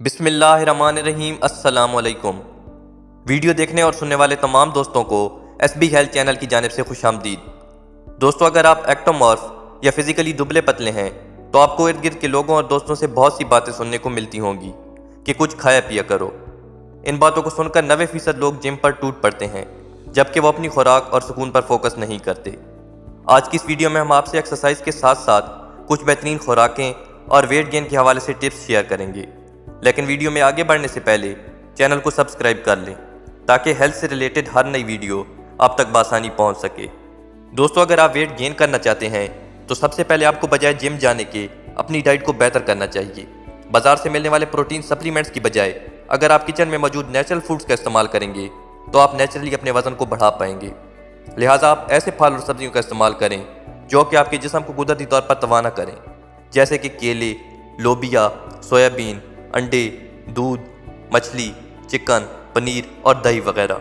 بسم اللہ الرحمن الرحیم۔ السلام علیکم۔ ویڈیو دیکھنے اور سننے والے تمام دوستوں کو ایس بی ہیلتھ چینل کی جانب سے خوش آمدید۔ دوستوں، اگر آپ ایکٹومورف یا فزیکلی دبلے پتلے ہیں تو آپ کو ارد گرد کے لوگوں اور دوستوں سے بہت سی باتیں سننے کو ملتی ہوں گی کہ کچھ کھایا پیا کرو۔ ان باتوں کو سن کر 90% لوگ جم پر ٹوٹ پڑتے ہیں، جبکہ وہ اپنی خوراک اور سکون پر فوکس نہیں کرتے۔ آج کی اس ویڈیو میں ہم آپ سے ایکسرسائز کے ساتھ ساتھ کچھ بہترین خوراکیں اور ویٹ گین کے حوالے سے ٹپس شیئر کریں گے، لیکن ویڈیو میں آگے بڑھنے سے پہلے چینل کو سبسکرائب کر لیں تاکہ ہیلتھ سے ریلیٹڈ ہر نئی ویڈیو آپ تک بآسانی پہنچ سکے۔ دوستو، اگر آپ ویٹ گین کرنا چاہتے ہیں تو سب سے پہلے آپ کو بجائے جم جانے کے اپنی ڈائٹ کو بہتر کرنا چاہیے۔ بازار سے ملنے والے پروٹین سپلیمنٹس کی بجائے اگر آپ کچن میں موجود نیچرل فوڈز کا استعمال کریں گے تو آپ نیچرلی اپنے وزن کو بڑھا پائیں گے۔ لہٰذا آپ ایسے پھل اور سبزیوں کا استعمال کریں جو کہ آپ کے جسم کو قدرتی طور پر توانا کریں، جیسے کہ کیلے، لوبیا، سویابین، انڈے، دودھ، مچھلی، چکن، پنیر اور دہی وغیرہ۔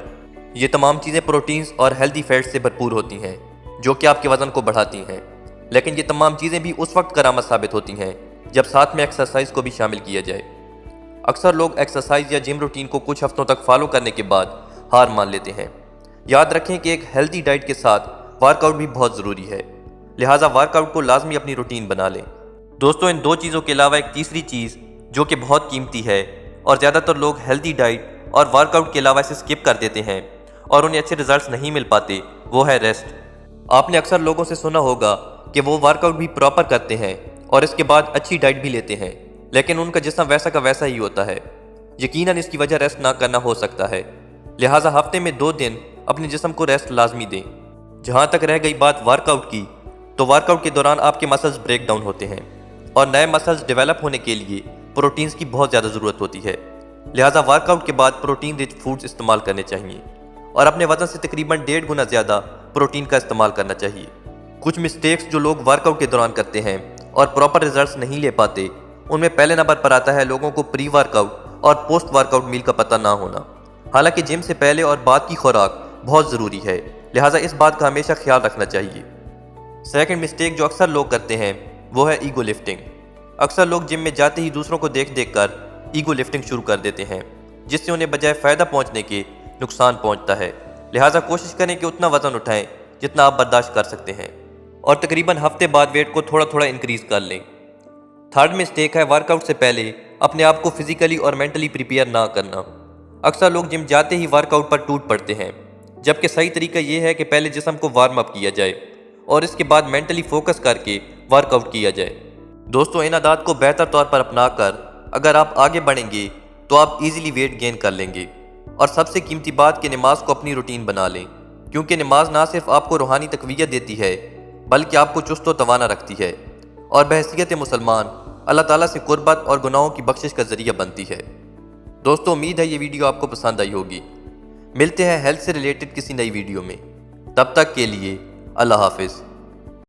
یہ تمام چیزیں پروٹینز اور ہیلدی فیٹس سے بھرپور ہوتی ہیں جو کہ آپ کے وزن کو بڑھاتی ہیں، لیکن یہ تمام چیزیں بھی اس وقت کارآمد ثابت ہوتی ہیں جب ساتھ میں ایکسرسائز کو بھی شامل کیا جائے۔ اکثر لوگ ایکسرسائز یا جم روٹین کو کچھ ہفتوں تک فالو کرنے کے بعد ہار مان لیتے ہیں۔ یاد رکھیں کہ ایک ہیلدی ڈائٹ کے ساتھ ورک آؤٹ بھی بہت ضروری ہے، لہٰذا ورک آؤٹ کو لازمی اپنی روٹین بنا لیں۔ دوستوں، ان دو چیزوں کے علاوہ ایک تیسری چیز جو کہ بہت قیمتی ہے اور زیادہ تر لوگ ہیلدی ڈائٹ اور ورک آؤٹ کے علاوہ اسے اسکپ کر دیتے ہیں اور انہیں اچھے ریزلٹس نہیں مل پاتے، وہ ہے ریسٹ۔ آپ نے اکثر لوگوں سے سنا ہوگا کہ وہ ورک آؤٹ بھی پراپر کرتے ہیں اور اس کے بعد اچھی ڈائٹ بھی لیتے ہیں، لیکن ان کا جسم ویسا کا ویسا ہی ہوتا ہے۔ یقیناً اس کی وجہ ریسٹ نہ کرنا ہو سکتا ہے، لہٰذا ہفتے میں 2 دن اپنے جسم کو ریسٹ لازمی دیں۔ جہاں تک رہ گئی بات ورک آؤٹ کی، تو ورک آؤٹ کے دوران آپ کے مسلز بریک ڈاؤن ہوتے ہیں اور نئے مسلز ڈیولپ ہونے کے لیے پروٹینز کی بہت زیادہ ضرورت ہوتی ہے، لہٰذا ورک آؤٹ کے بعد پروٹین رچ فوڈز استعمال کرنے چاہیے اور اپنے وزن سے تقریباً 1.5 گنا زیادہ پروٹین کا استعمال کرنا چاہیے۔ کچھ مسٹیکس جو لوگ ورک آؤٹ کے دوران کرتے ہیں اور پراپر ریزلٹس نہیں لے پاتے، ان میں پہلے نمبر پر آتا ہے لوگوں کو پری ورک آؤٹ اور پوسٹ ورک آؤٹ میل کا پتہ نہ ہونا۔ حالانکہ جم سے پہلے اور بعد کی خوراک بہت ضروری ہے، لہٰذا اس بات کا ہمیشہ خیال رکھنا چاہیے۔ سیکنڈ مسٹیک جو اکثر لوگ کرتے ہیں وہ ہے ایگو لفٹنگ۔ اکثر لوگ جم میں جاتے ہی دوسروں کو دیکھ کر ایگو لفٹنگ شروع کر دیتے ہیں، جس سے انہیں بجائے فائدہ پہنچنے کے نقصان پہنچتا ہے۔ لہٰذا کوشش کریں کہ اتنا وزن اٹھائیں جتنا آپ برداشت کر سکتے ہیں اور تقریباً ہفتے بعد ویٹ کو تھوڑا تھوڑا انکریز کر لیں۔ تھرڈ مسٹیک ہے ورک آؤٹ سے پہلے اپنے آپ کو فزیکلی اور مینٹلی پریپیئر نہ کرنا۔ اکثر لوگ جم جاتے ہی ورک آؤٹ پر ٹوٹ پڑتے ہیں، جبکہ صحیح طریقہ یہ ہے کہ پہلے جسم کو وارم اپ کیا جائے اور اس کے بعد مینٹلی فوکس کر کے ورک آؤٹ کیا جائے۔ دوستوں، ان عادات کو بہتر طور پر اپنا کر اگر آپ آگے بڑھیں گے تو آپ ایزیلی ویٹ گین کر لیں گے۔ اور سب سے قیمتی بات کہ نماز کو اپنی روٹین بنا لیں، کیونکہ نماز نہ صرف آپ کو روحانی تقویت دیتی ہے بلکہ آپ کو چست و توانا رکھتی ہے اور بحیثیت مسلمان اللہ تعالیٰ سے قربت اور گناہوں کی بخشش کا ذریعہ بنتی ہے۔ دوستوں، امید ہے یہ ویڈیو آپ کو پسند آئی ہوگی۔ ملتے ہیں ہیلتھ سے ریلیٹڈ کسی نئی ویڈیو میں، تب تک کے لیے اللہ حافظ۔